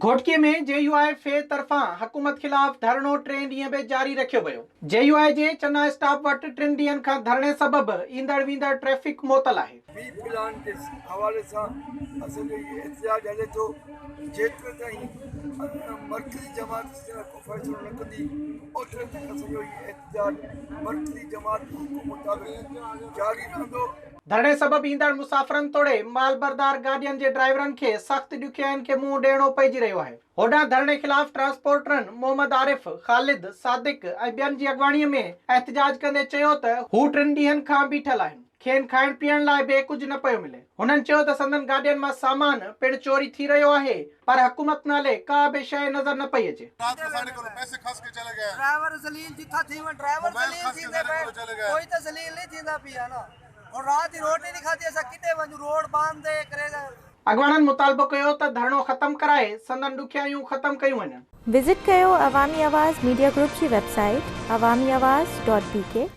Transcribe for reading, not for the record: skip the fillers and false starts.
घोटकीअ में JUI तरफ़ां हुकूमत ख़िलाफ़ धरणो 3 ॾींहं बि जारी रखियो वियो। JUI जे चना स्टाफ वटि 3 ॾींहनि खां धरणे सबबि ईंदड़ वेंदड़ ट्रैफ़िक मुअतल आहे। बी प्लान जे हवाले सां असांजो इहो एहतिजाज हले थो जेतिरे ताईं मर्कज़ी जमात को फ़ैसिलो न कंदी ओतिरे तक असांजो इहो एहतिजाज मर्कज़ी जमात जे हुकुम मुताबिक़ जारी रहंदो। धरणे सबबि ईंदड़ मुसाफ़िरनि तोड़े मालबरदार गाॾियुनि जे ड्राइवरनि खे सख़्त ॾुखियाईनि खे मुंहुं ॾियणो पइजी रहियो आहे। होॾां धरणे ख़िलाफ़ ट्रांसपोर्टरनि मोहम्मद आरिफ, ख़ालिद, सादिक ऐं ॿियनि जी अॻवाणीअ में एहतिजाज कंदे चयो त हू 3 ॾींहनि खां बीठल आहिनि। खेनि खाइण पीअण लाइ बि कुझु न पियो मिले। हुननि चयो त संदनि गाॾियुनि मां सामान पिणु चोरी थी रहियो आहे, पर हुकूमत नाले का बि शइ नज़र न पई अचे। ड्राइवर ज़लील जिथा थी वञ ड्राइवर ज़लील थींदे पए कोई त ज़लील नहीं थींदा पिया न। और रात जी रोटी नहीं खाती असां किथे वञूं रोड बांध दे करे। अॻवाणनि मुतालबो कयो त धरणो ख़त्म कराए संदन ॾुखियायूं ख़त्म कयूं वञनि। विज़िट कयो अवामी आवाज़ मीडिया ग्रुप जी वेबसाइट awamiawaz.pk